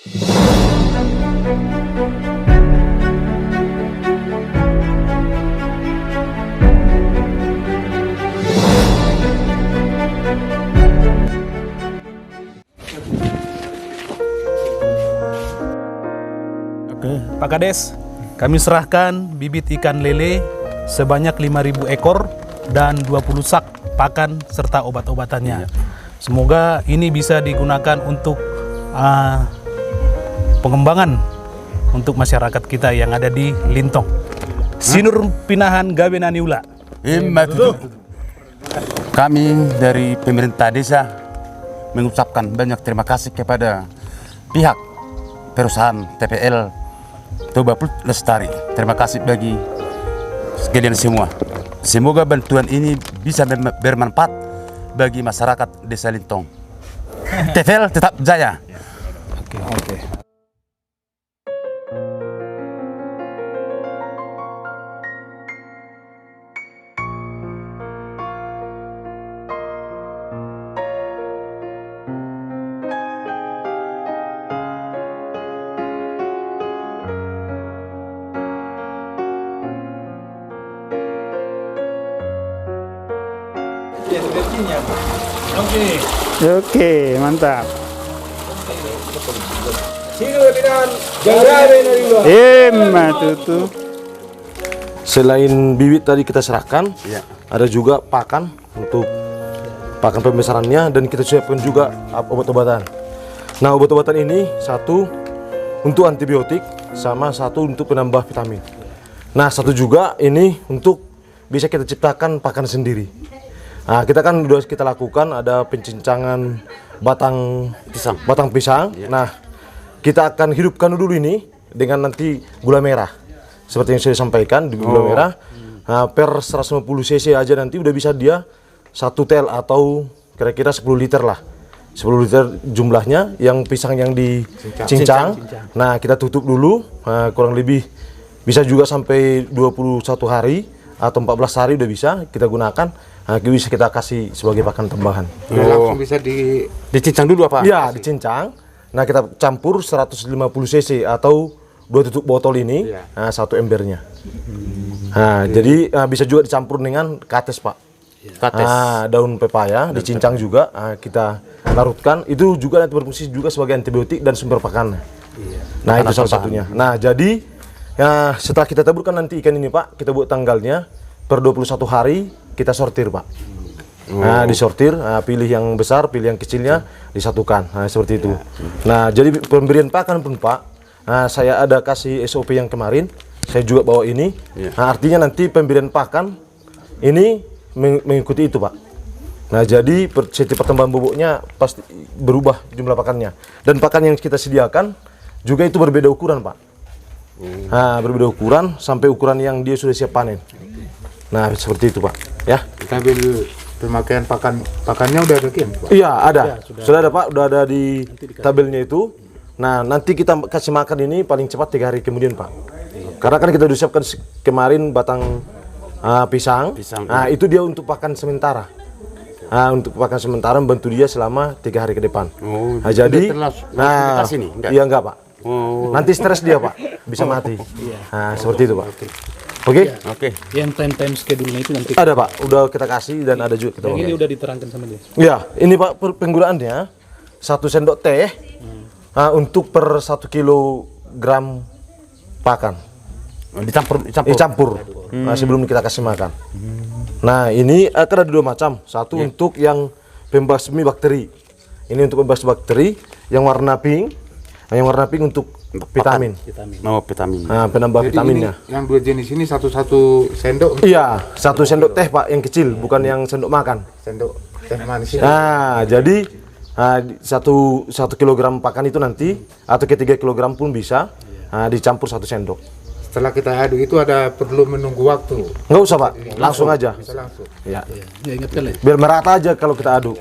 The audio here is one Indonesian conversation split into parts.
Oke, Pak Kades, kami serahkan bibit ikan lele sebanyak 5.000 ekor dan 20 sak pakan serta obat-obatannya. Semoga ini bisa digunakan untuk pengembangan untuk masyarakat kita yang ada di Lintong. Sinur pinahan gawe naniula. Kami dari pemerintah desa mengucapkan banyak terima kasih kepada pihak perusahaan TPL Toba Plut Lestari. Terima kasih bagi sekalian semua. Semoga bantuan ini bisa bermanfaat bagi masyarakat Desa Lintong. TPL tetap jaya. Oke. Oke, mantap. Tutu. Selain bibit tadi kita serahkan, ada juga pakan untuk pakan pembesarannya, dan kita siapkan juga obat-obatan. Nah, obat-obatan ini satu untuk antibiotik, sama satu untuk penambah vitamin. Nah, satu juga ini untuk bisa kita ciptakan pakan sendiri. Nah, kita kan udah kita lakukan ada pencincangan batang pisang. Nah, kita akan hidupkan dulu ini dengan nanti gula merah. Seperti yang saya sampaikan, di gula merah per 150 cc aja nanti udah bisa dia 1 tel atau kira-kira 10 liter lah. 10 liter jumlahnya yang pisang yang dicincang. Nah, kita tutup dulu kurang lebih bisa juga sampai 21 hari atau 14 hari udah bisa kita gunakan. Nah, bisa kita kasih sebagai pakan tambahan. Langsung bisa dicincang dulu apa? Iya, dicincang. Nah, kita campur 150 cc atau 2 tutup botol ini, nah, 1 embernya. Nah, jadi bisa juga dicampur dengan kates, Pak. Kates. Daun pepaya dicincang juga, kita larutkan. Itu juga nanti berfungsi juga sebagai antibiotik dan sumber pakan. Nah, itu salah satunya. Nah, jadi setelah kita taburkan nanti ikan ini, Pak, kita buat tanggalnya per 21 hari kita sortir, Pak. Nah, disortir, pilih yang besar, pilih yang kecilnya, disatukan. Nah, seperti itu. Nah, jadi pemberian pakan pun, Pak, saya ada kasih SOP yang kemarin, saya juga bawa ini. Nah, artinya nanti pemberian pakan ini mengikuti itu, Pak. Nah, jadi setiap pertambahan bobotnya pasti berubah jumlah pakannya. Dan pakan yang kita sediakan juga itu berbeda ukuran, Pak. Nah, berbeda ukuran sampai ukuran yang dia sudah siap panen. Nah, seperti itu, Pak. Ya. Kita ambil pemakaian pakannya udah ada kan, Pak? Iya, ada. Sudah ada, Pak. Udah ada di tabelnya itu. Nah, nanti kita kasih makan ini paling cepat 3 hari kemudian, Pak. Karena kan kita udah siapkan kemarin batang pisang. Nah, itu dia untuk pakan sementara. Untuk pakan sementara membantu dia selama 3 hari ke depan. Nah, jadi iya enggak, Pak. Nanti stres dia, Pak. Bisa mati. Nah, seperti itu, Pak. Oke. Yang time schedule-nya itu nanti Ada, Pak. Udah kita kasih dan ada juga kita. yang ini udah diterangkan sama dia. Ya, ini, Pak, penggunaannya 1 sendok teh untuk per 1 kilogram pakan. Dicampur. Nah, sebelum kita kasih makan. Nah, ini akan ada 2 macam. Satu untuk yang pembasmi bakteri. Ini untuk pembasmi bakteri yang warna pink. Yang warna pink untuk vitamin. Vitamin. Nah, penambah vitaminnya. Yang 2 jenis ini satu sendok. Iya, 1 sendok teh, Pak, yang kecil, bukan yang sendok makan. Sendok teh manis. Nah, jadi 1 kilogram pakan itu nanti atau ke 3 kilogram pun bisa dicampur 1 sendok. Setelah kita aduk itu perlu menunggu waktu. Nggak usah, Pak, langsung aja. Bisa langsung. Ya. Ya, ingat kali. Biar merata aja kalau kita aduk.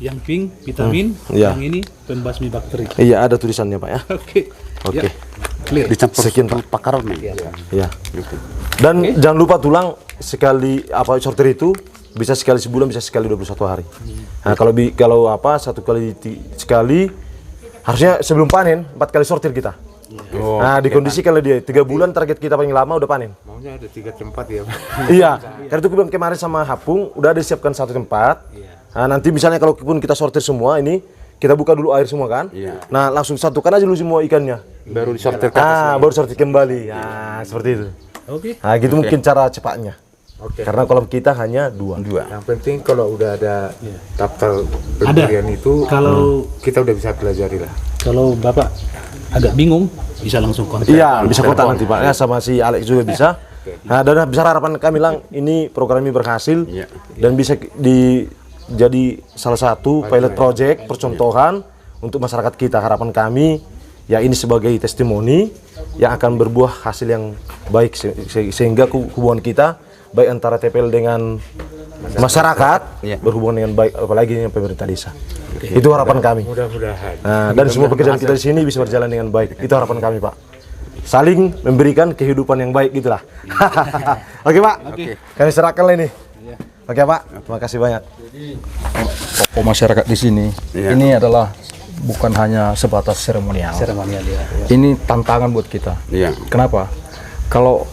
Yang pink vitamin, yang ini pembasmi bakteri. Iya, ada tulisannya, Pak, ya. Oke. Clear. Dicampur Sekian, Pak. pakarun. Iya. Dan jangan lupa tulang sekali sortir itu bisa sekali sebulan, bisa sekali 21 hari. Nah, kalau sekali harusnya sebelum panen 4 kali sortir kita. Nah, dikondisikan dia 3 bulan target kita paling lama udah panen. Maunya ada 3 tempat ya Pak. Iya, karena itu bilang kemarin sama Hapung udah ada disiapkan 1 tempat. Nah, nanti misalnya kalau pun kita sortir semua ini, kita buka dulu air semua kan. Nah, langsung satukan aja dulu semua ikannya. Baru disortir ke atas. Baru sortir kembali. Nah, seperti itu. Oke. Nah, gitu mungkin cara cepatnya. Oke. Karena kolam kita hanya 2. Yang penting kalau udah ada daftar pemberian itu, Kalau kita udah bisa pelajari lah. kalau Bapak agak bingung bisa langsung kontak. Iya, bisa kontak nanti Pak. Ya, sama si Alex juga bisa. Nah, dan besar harapan kami lang ini program ini berhasil dan bisa jadi salah satu pilot project percontohan untuk masyarakat kita. Harapan kami ya ini sebagai testimoni yang akan berbuah hasil yang baik sehingga hubungan kita baik antara TPL dengan masyarakat berhubungan dengan baik apalagi dengan pemerintah desa. Itu harapan kami. Mudah-mudahan. Nah, dan semua pekerjaan kita di sini bisa berjalan dengan baik. Itu harapan kami, Pak. Saling memberikan kehidupan yang baik gitulah. Oke, Pak. Kami serahkan lah ini. Oke, Pak. Terima kasih banyak. Tokoh masyarakat di sini ini adalah bukan hanya sebatas seremonial. Ini tantangan buat kita. Kenapa?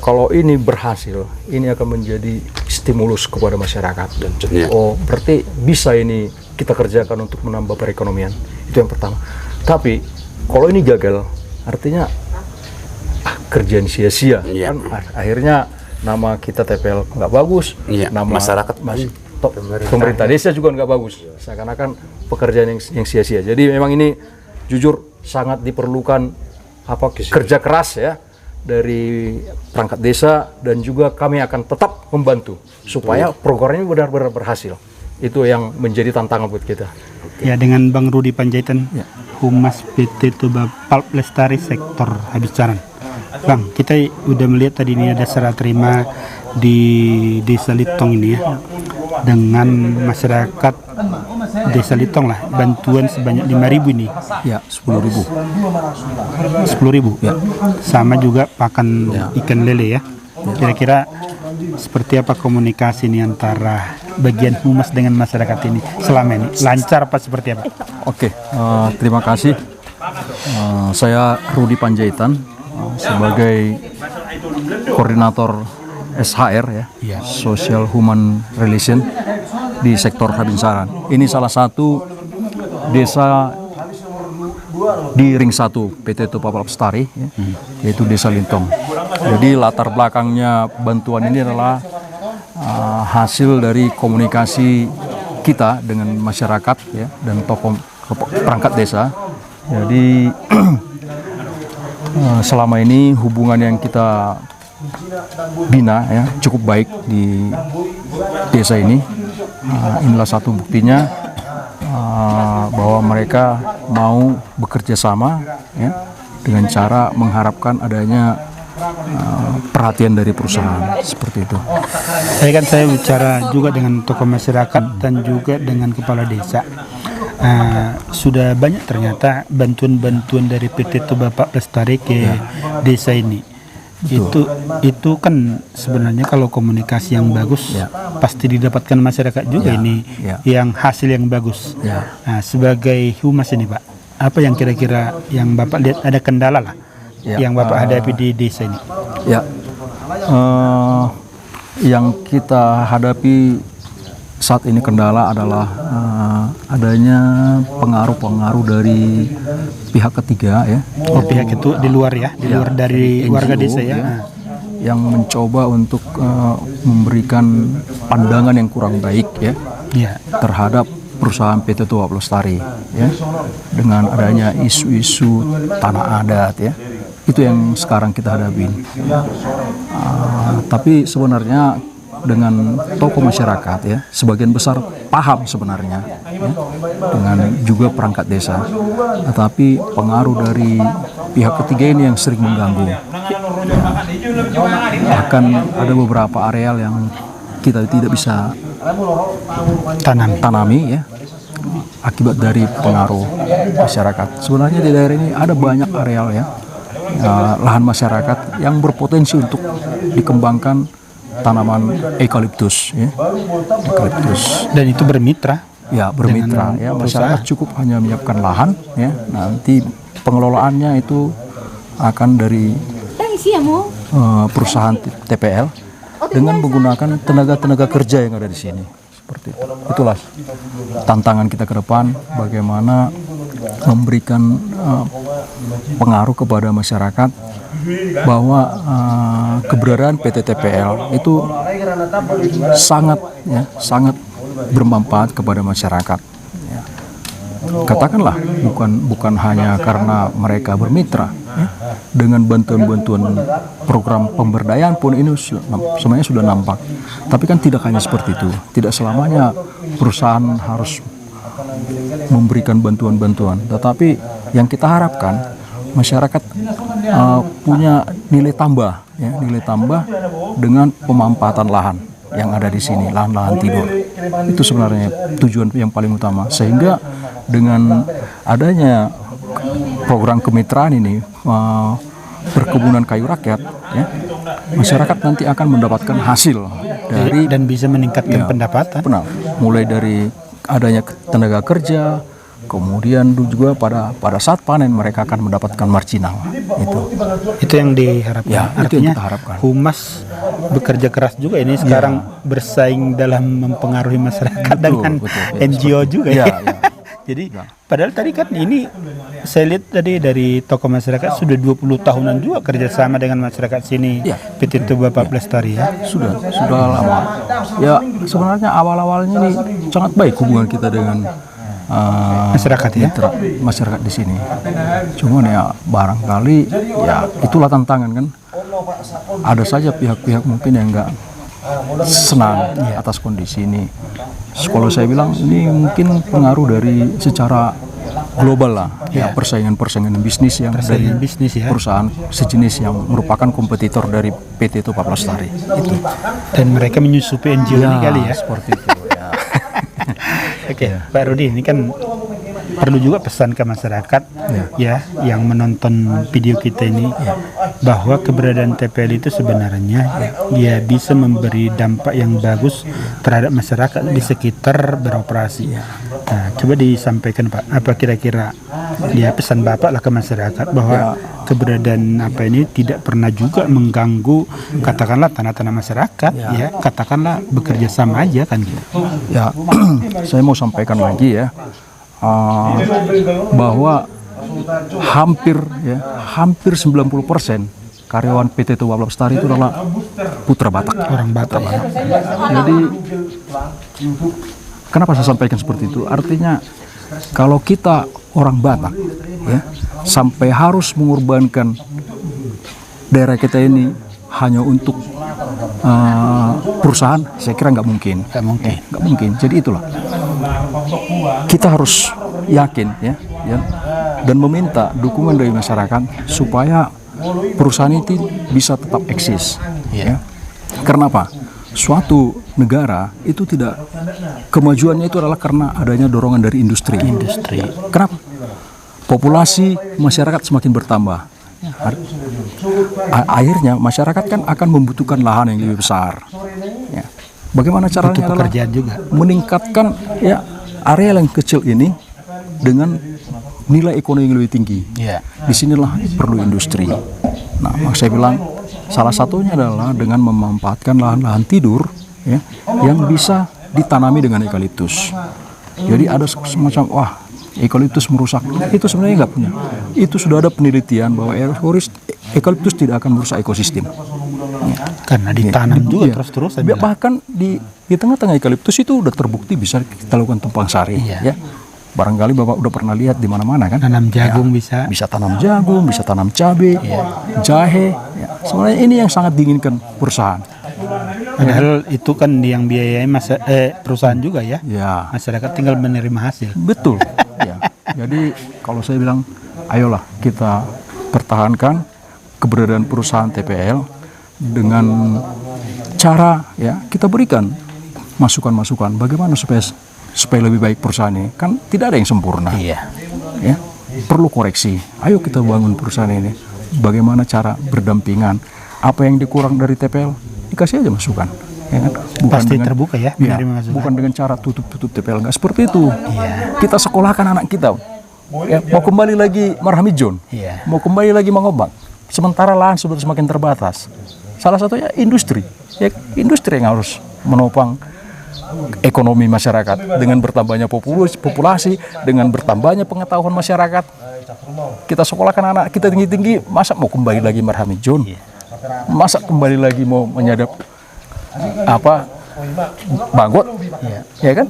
Kalau ini berhasil, ini akan menjadi stimulus kepada masyarakat. Oh, berarti bisa ini kita kerjakan untuk menambah perekonomian. Itu yang pertama. Tapi kalau ini gagal, artinya kerjaan sia-sia. Kan akhirnya nama kita TPL nggak bagus, nama masyarakat pemerintah desa juga nggak bagus. Seakan-akan pekerjaan yang sia-sia. Jadi memang ini jujur sangat diperlukan kerja keras ya dari perangkat desa, dan juga kami akan tetap membantu supaya program ini benar-benar berhasil. Itu yang menjadi tantangan buat kita. Ya, dengan Bang Rudi Panjaitan, Humas PT Toba Pulp Lestari Sektor Habiscaran. Bang, kita udah melihat tadi ini ada serah terima di Desa Litong ini ya, dengan masyarakat Desa Litong lah, bantuan sebanyak 5.000 ini. Ya, 10.000. 10.000 ya. Sama juga pakan ikan lele ya. Kira-kira seperti apa komunikasi ini antara bagian humas dengan masyarakat ini selama ini? Lancar apa seperti apa? Oke, terima kasih. Saya Rudi Panjaitan sebagai koordinator SHR ya, Social Human Relation di sektor Habinsaran. Ini salah satu desa di Ring 1 PT Toba Pulp Lestari ya, yaitu Desa Lintong. Jadi latar belakangnya bantuan ini adalah hasil dari komunikasi kita dengan masyarakat ya, dan tokoh perangkat desa. Jadi selama ini hubungan yang kita bina ya cukup baik di desa ini. Inilah satu buktinya bahwa mereka mau bekerja sama ya, dengan cara mengharapkan adanya perhatian dari perusahaan seperti itu. Saya bicara juga dengan tokoh masyarakat dan juga dengan kepala desa. Sudah banyak ternyata bantuan-bantuan dari PT Toba Pulp Lestari ke desa ini. Itu kan sebenarnya kalau komunikasi yang bagus pasti didapatkan masyarakat juga ini yang hasil yang bagus. Nah, sebagai humas ini Pak, apa yang kira-kira yang Bapak lihat ada kendala lah yang Bapak hadapi di desa ini? Ya, yang kita hadapi saat ini kendala adalah adanya pengaruh-pengaruh dari pihak ketiga ya. Oh, pihak itu di luar ya, di luar dari NGO, warga desa ya. Yang mencoba untuk memberikan pandangan yang kurang baik ya terhadap perusahaan PT Toba Pulp Lestari ya, dengan adanya isu-isu tanah adat ya. Itu yang sekarang kita hadapi. Tapi sebenarnya dengan tokoh masyarakat ya, sebagian besar paham sebenarnya ya, dengan juga perangkat desa, tetapi pengaruh dari pihak ketiga ini yang sering mengganggu. Bahkan ada beberapa areal yang kita tidak bisa tanami ya, akibat dari pengaruh masyarakat. Sebenarnya di daerah ini ada banyak areal ya, lahan masyarakat yang berpotensi untuk dikembangkan tanaman eukaliptus ya. Eukaliptus. Dan itu bermitra ya bermitra ya, masyarakat cukup hanya menyiapkan lahan ya, nanti pengelolaannya itu akan dari perusahaan TPL dengan menggunakan tenaga kerja yang ada di sini. Seperti itu. Itulah tantangan kita ke depan, bagaimana memberikan pengaruh kepada masyarakat bahwa keberadaan PT TPL itu sangat bermanfaat kepada masyarakat. Ya. Katakanlah bukan hanya karena mereka bermitra, ya. Dengan bantuan-bantuan program pemberdayaan pun ini semuanya sudah nampak. Tapi kan tidak hanya seperti itu. Tidak selamanya perusahaan harus memberikan bantuan-bantuan. Tetapi yang kita harapkan masyarakat punya nilai tambah, ya, nilai tambah dengan pemanfaatan lahan yang ada di sini, lahan-lahan tidur. Itu sebenarnya tujuan yang paling utama. Sehingga dengan adanya program kemitraan ini, perkebunan kayu rakyat, ya, masyarakat nanti akan mendapatkan hasil dari dan bisa meningkatkan pendapatan. Benar. Mulai dari adanya tenaga kerja, kemudian juga pada saat panen mereka akan mendapatkan marginal. Itu yang diharapkan. Ya, artinya itu yang kita harapkan. Humas bekerja keras juga ini sekarang bersaing dalam mempengaruhi masyarakat dengan NGO juga ya. Jadi padahal tadi kan ini saya lihat tadi dari tokoh masyarakat sudah 20 tahunan juga kerjasama dengan masyarakat sini, PT Toba Pak Lestari ya. Sudah lama. Ya sebenarnya awal-awalnya ini sangat baik hubungan kita dengan masyarakat ya, masyarakat di sini. Cuman ya barangkali ya itulah tantangan kan. Ada saja pihak-pihak mungkin yang enggak senang atas kondisi ini. Kalau saya bilang ini mungkin pengaruh dari secara global lah, ya, persaingan bisnis yang dari perusahaan sejenis yang merupakan kompetitor dari PT Toba Lestari itu. Dan mereka menyusupi NGO ini kali ya. Seperti itu. Ya. Oke, Pak Rudi, ini kan perlu juga pesan ke masyarakat ya yang menonton video kita ini bahwa keberadaan TPL itu sebenarnya dia bisa memberi dampak yang bagus terhadap masyarakat di sekitar beroperasi. Nah, coba disampaikan Pak, apa kira-kira dia pesan Bapak lah ke masyarakat bahwa keberadaan apa ini tidak pernah juga mengganggu katakanlah tanah-tanah masyarakat ya, katakanlah bekerja sama aja kan gitu. Ya, saya mau sampaikan lagi ya. Bahwa hampir 90% karyawan PT Toba Lestari itu adalah putra Batak, orang Batak. Jadi kenapa saya sampaikan seperti itu? Artinya kalau kita orang Batak ya sampai harus mengorbankan daerah kita ini hanya untuk perusahaan, saya kira nggak mungkin. Jadi itulah kita harus yakin ya dan meminta dukungan dari masyarakat supaya perusahaan itu bisa tetap eksis. Ya. Karena apa? Suatu negara itu tidak kemajuannya itu adalah karena adanya dorongan dari industri. Kenapa? Populasi masyarakat semakin bertambah. Akhirnya masyarakat kan akan membutuhkan lahan yang lebih besar. Ya. Bagaimana caranya adalah meningkatkan ya area yang kecil ini dengan nilai ekonomi yang lebih tinggi. Disinilah perlu industri. Nah, saya bilang salah satunya adalah dengan memanfaatkan lahan-lahan tidur ya, yang bisa ditanami dengan eukaliptus. Jadi ada semacam eukaliptus merusak. Itu sebenarnya nggak punya. Itu sudah ada penelitian bahwa eukaliptus tidak akan merusak ekosistem. Karena ditanam juga terus-terusan. Bahkan di tengah-tengah eukaliptus itu udah terbukti bisa kita lakukan tumpang sari. Ya. Barangkali Bapak udah pernah lihat di mana-mana kan? Tanam jagung bisa tanam jagung, bisa tanam cabai, jahe. Ya. Sebenarnya ini yang sangat diinginkan perusahaan. Padahal itu kan yang biayai perusahaan juga ya. Masyarakat tinggal menerima hasil. Betul. Ya. Jadi kalau saya bilang, ayolah kita pertahankan keberadaan perusahaan TPL dengan cara ya kita berikan masukan-masukan bagaimana supaya lebih baik perusahaan ini. Kan tidak ada yang sempurna. Ya. Perlu koreksi. Ayo kita bangun perusahaan ini. Bagaimana cara berdampingan? Apa yang dikurang dari TPL? Dikasih aja masukan. ya kan? Pasti terbuka ya, Ya, menerima masukan. bukan dengan cara tutup TPL, nggak seperti itu. Kita sekolahkan anak kita, ya, mau kembali lagi Marhami John, Iya. mau kembali lagi Mangobak, sementara lahan sudah semakin terbatas. Salah satunya industri, ya, industri yang harus menopang ekonomi masyarakat dengan bertambahnya populasi, dengan bertambahnya pengetahuan masyarakat. Kita sekolahkan anak kita tinggi-tinggi, masa mau kembali lagi Marhami John, masa kembali lagi mau menyadap apa Bagot, ya kan?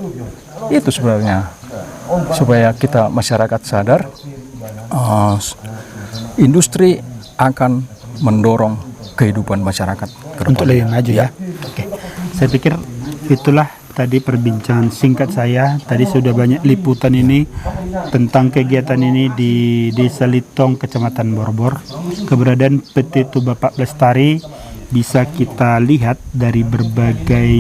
Itu sebenarnya supaya kita masyarakat sadar, industri akan mendorong kehidupan masyarakat ke Untuk depan. lebih maju ya. Oke. Saya pikir itulah tadi perbincangan singkat saya. Tadi sudah banyak liputan ini tentang kegiatan ini di Desa Litong, Kecamatan Borbor. Keberadaan PT Toba Pak Lestari bisa kita lihat dari berbagai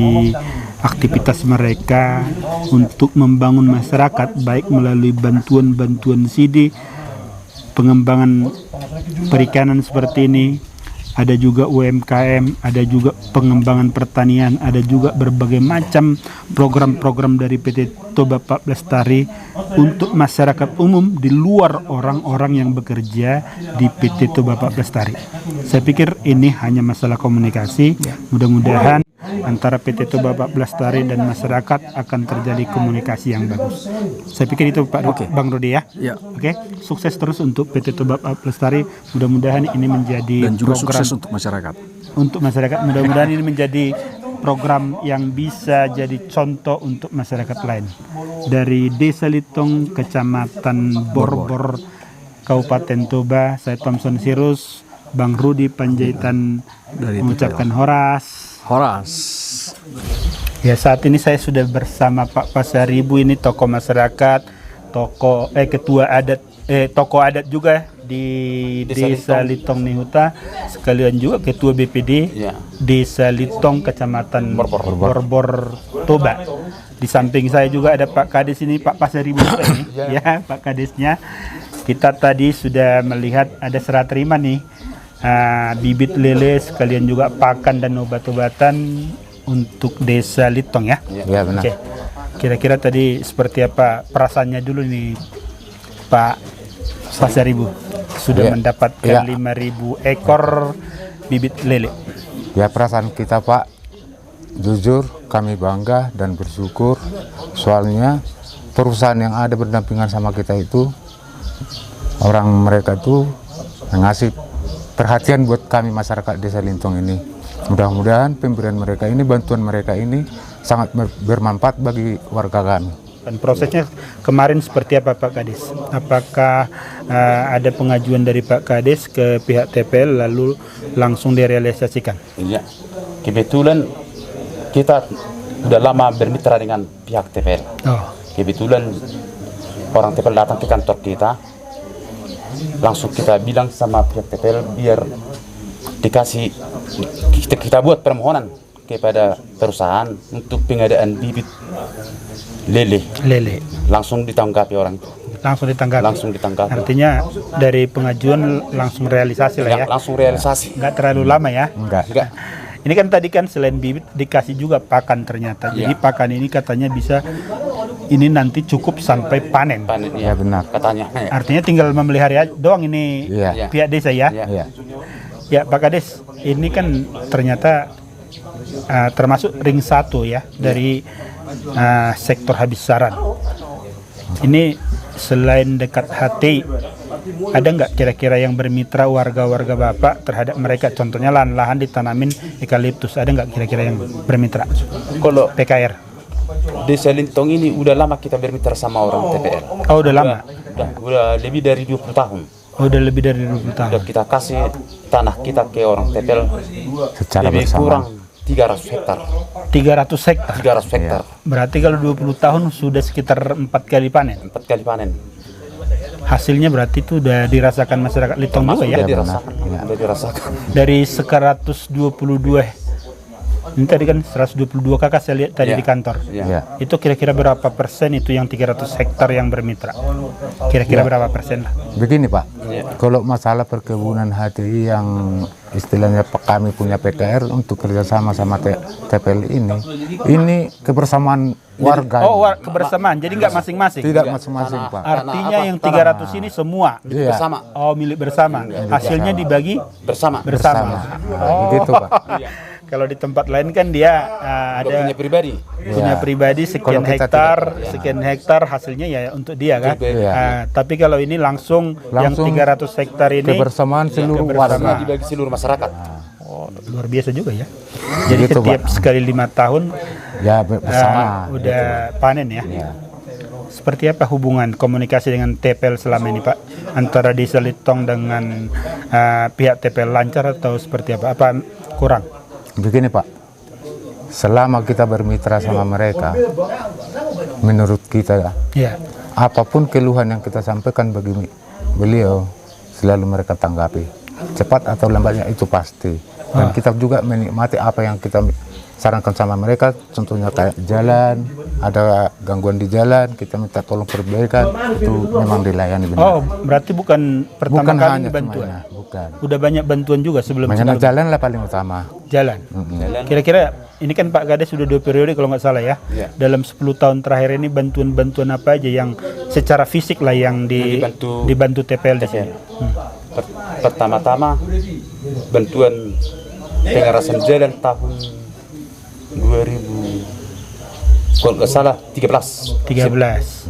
aktivitas mereka untuk membangun masyarakat, baik melalui bantuan-bantuan sidi, pengembangan perikanan seperti ini, ada juga UMKM, ada juga pengembangan pertanian, ada juga berbagai macam program-program dari PT Toba Pak Lestari untuk masyarakat umum di luar orang-orang yang bekerja di PT Toba Pak Lestari. Saya pikir ini hanya masalah komunikasi. Mudah-mudahan antara PT Toba Pak Lestari dan masyarakat akan terjadi komunikasi yang bagus. Saya pikir itu Pak Bang Rudi ya. Ya. Oke, sukses terus untuk PT Toba Pak Lestari. Mudah-mudahan ini menjadi Dan juga program sukses untuk masyarakat. untuk masyarakat. Mudah-mudahan ini menjadi program yang bisa jadi contoh untuk masyarakat lain. Dari Desa Litong, Kecamatan Borbor, Kabupaten Toba, saya Thompson Sirus, Bang Rudi Panjaitan Dari mengucapkan horas. Horas. Ya, saat ini saya sudah bersama Pak Pasaribu, ini tokoh masyarakat, ketua adat, tokoh adat juga di Desa Litong Nihuta, sekalian juga ketua BPD Desa Litong Kecamatan Borbor Toba. Di samping saya juga ada Pak Kades ini, Pak Pasaribu juga ini, ya Pak Kadesnya. Kita tadi sudah melihat ada serah terima nih, bibit lele sekalian juga pakan dan obat-obatan untuk Desa Litong ya. Iya benar. Oke. Kira-kira tadi seperti apa perasaannya dulu nih Pak Pasaribu sudah Iya. mendapatkan Iya. 5.000 ekor bibit lele. Ya perasaan kita Pak, jujur kami bangga dan bersyukur soalnya perusahaan yang ada berdampingan sama kita itu orang mereka tuh ngasih perhatian buat kami masyarakat Desa Litong ini. Mudah-mudahan pemberian mereka ini, bantuan mereka ini sangat bermanfaat bagi warga kami. Dan prosesnya kemarin seperti apa Pak Kades? Apakah ada pengajuan dari Pak Kades ke pihak TPL lalu langsung direalisasikan? Iya. Kebetulan kita sudah lama bermitra dengan pihak TPL. Oh, Kebetulan orang TPL datang ke kantor kita, langsung kita bilang sama pihak TPL biar dikasih, kita buat permohonan kepada perusahaan untuk pengadaan bibit lele. Langsung ditanggapi orang itu. langsung ditanggapi. Artinya dari pengajuan langsung realisasi lah ya. Langsung realisasi. Nggak terlalu lama ya. Enggak. Ini kan tadi kan selain bibit dikasih juga pakan ternyata. Jadi pakan ini katanya bisa ini nanti cukup sampai panen. Panen, Ya benar. katanya. Artinya tinggal memelihara doang ini Iya. pihak desa ya. Iya. Ya Pak Kades, ini kan ternyata termasuk ring 1 ya dari sektor habis saran. Ini selain dekat hati, ada nggak kira-kira yang bermitra warga-warga Bapak terhadap mereka? Contohnya lahan-lahan ditanamin eukaliptus, ada nggak kira-kira yang bermitra? Kalau PKR? Desa Litong ini udah lama kita bermitra sama orang TPL. Oh udah lama? Udah lebih dari 20 tahun. Oh, udah lebih dari 20 tahun. Udah kita kasih tanah kita ke orang TPL Secara lebih bersama. kurang 300 hektar. 300 hektar. 300 hektar. Berarti kalau 20 tahun sudah sekitar 4 kali panen. 4 kali panen. Hasilnya berarti itu udah dirasakan masyarakat Litong juga ya. Udah dirasakan. Udah dirasakan. Dari 122 Ini tadi kan 122 kakak saya lihat tadi Ya. di kantor. Ya. Itu kira-kira berapa persen itu yang 300 hektar yang bermitra? Kira-kira berapa persen lah? Begini Pak, kalau masalah perkebunan HTI yang istilahnya kami punya PKR untuk kerjasama sama TPL ini kebersamaan warga. Oh, kebersamaan. Jadi nggak masing-masing. Tidak masing-masing Pak. Artinya yang 300 ini semua. Iya. Bersama. Oh, milik bersama. Hasilnya dibagi Bersama. bersama. Oh. Begitu Pak. Kalau di tempat lain kan dia ada Punya pribadi. punya pribadi sekian Kalau kita sekian hektar hasilnya ya untuk dia kan. Iya. Tapi kalau ini langsung yang 300 hektar ini Kebersamaan seluruh kebersamaan. warga. Dibagi seluruh masyarakat. Oh, luar biasa juga ya. Jadi Begitu, setiap Pak. sekali 5 tahun Ya bersama. udah panen ya. Ya. Seperti apa hubungan komunikasi dengan TPL selama ini Pak? Antara Desa Litong dengan pihak TPL lancar atau seperti apa? Apa kurang? Begini Pak, selama kita bermitra sama mereka, menurut kita Ya. apapun keluhan yang kita sampaikan bagi beliau selalu mereka tanggapi, cepat atau lambatnya itu pasti. Dan kita juga menikmati apa yang kita sarankan sama mereka, contohnya kayak jalan, ada gangguan di jalan, kita minta tolong perbaikan, itu memang dilayani benar. Oh, berarti bukan pertama Bukan kali hanya bantuan. semuanya, bukan. Udah banyak bantuan juga sebelum Makanya jalan lah paling utama. jalan. Kira-kira ini kan Pak Kades sudah 2 periode kalau nggak salah ya. Dalam 10 tahun terakhir ini bantuan-bantuan apa aja yang secara fisik lah yang dibantu TPL di sini? Pertama-tama bantuan pengerasan jalan tahun 2000 kalau nggak salah 13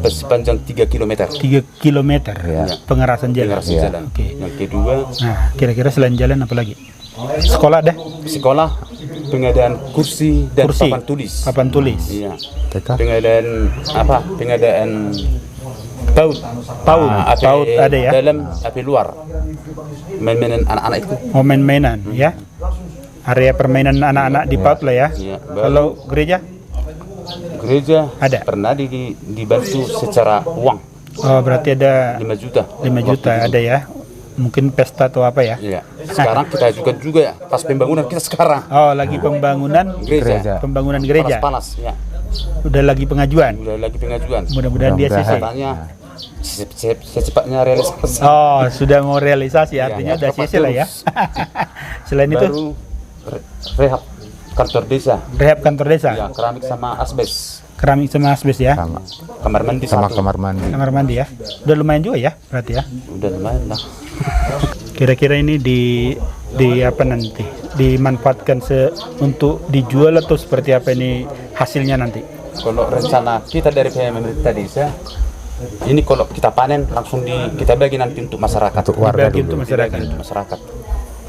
sepanjang 3 km 3 kilometer pengerasan jalan. pengerasan jalan. Oke. Yang kedua Nah, kira-kira selain jalan apa lagi? Sekolah deh. sekolah, pengadaan kursi dan papan tulis. Papan tulis. Iya. TK. Pengadaan apa? Pengadaan PAUD. PAUD ada ya. Dalam AP luar. Main-mainan anak-anak itu. Oh, main-mainan ya. Area permainan anak-anak di PAUD lah ya. Iya, baru- Kalau gereja Gereja Ada. pernah dibantu secara uang oh, berarti ada 5 juta. 5 juta ada ya. Mungkin pesta atau apa ya. Iya. Sekarang kita juga ya pas pembangunan kita sekarang Oh, lagi pembangunan gereja. pembangunan gereja. Panas ya. Udah lagi pengajuan. Udah lagi pengajuan. Mudah-mudahan dia Mudah-mudahan. CC. Katanya secepatnya realisasi. Oh, sudah mau realisasi artinya udah CC lah ya. Selain itu Baru rehab kantor desa. rehab kantor desa, Ya, keramik sama asbes. keramik sama asbes ya. Sama, Kamar mandi sama satu. kamar mandi. Kamar mandi ya. Udah lumayan juga ya berarti ya. Udah lumayan lah. Kira-kira ini di apa nanti? Dimanfaatkan untuk dijual atau seperti apa ini hasilnya nanti? Kalau rencana kita dari pemerintah desa, ini kalau kita panen langsung kita bagi nanti untuk masyarakat. Untuk warga Dibagi dulu. untuk masyarakat. Dibagi untuk masyarakat.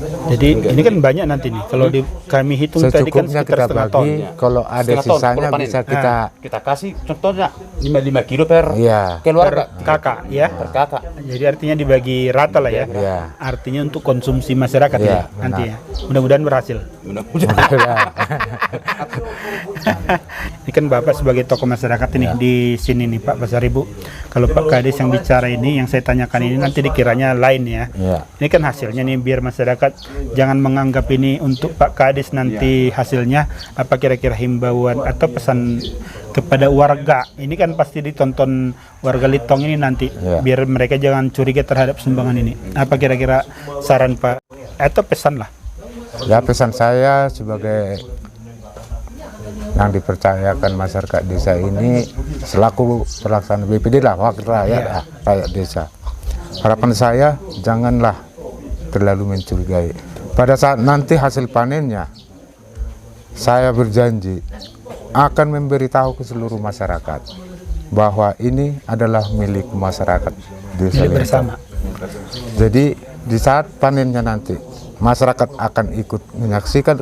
Jadi ini kan banyak nanti nih. Kalau kami hitung tadi kan Secukupnya sekitar kita setengah ton. bagi, kalau ada Setengah ton, sisanya kalau panen. bisa kita Kita kasih contohnya 55 kilo per Iya. keluarga. Kakak ya. Per kakak. Jadi artinya dibagi rata lah ya. Iya. Artinya untuk konsumsi masyarakat Iya, ya nanti ya. Mudah-mudahan berhasil. Mudah-mudahan. Ini kan Bapak sebagai tokoh masyarakat ini di sini nih Pak Basaribu. Kalau Pak Kades yang bicara ini, yang saya tanyakan ini nanti dikiranya lain ya. Iya. Ini kan hasilnya nih biar masyarakat jangan menganggap ini untuk Pak Kades nanti hasilnya. Apa kira-kira himbauan atau pesan kepada warga? Ini kan pasti ditonton warga Litong ini nanti. Iya. Biar mereka jangan curiga terhadap sumbangan ini. Apa kira-kira saran Pak atau pesan lah? Ya pesan saya sebagai yang dipercayakan masyarakat desa ini selaku pelaksana BPD lah, wakil rakyat lah, rakyat desa. Harapan saya janganlah terlalu mencurigai. Pada saat nanti hasil panennya, saya berjanji akan memberitahu ke seluruh masyarakat bahwa ini adalah milik masyarakat desa Milik Litong. bersama. Jadi di saat panennya nanti masyarakat akan ikut menyaksikan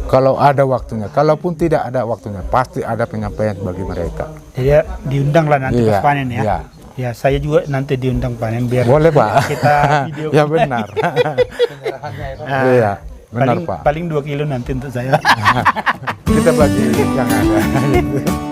kalau ada waktunya. Kalaupun tidak ada waktunya, pasti ada penyampaian bagi mereka. Jadi ya, diundang lah nanti Iya, pas panen ya. iya. Ya saya juga nanti diundang panen biar Boleh Pak. kita video. Ya benar. Iya, benar paling, Pak. Paling 2 kilo nanti untuk saya. Kita bagi yang ada.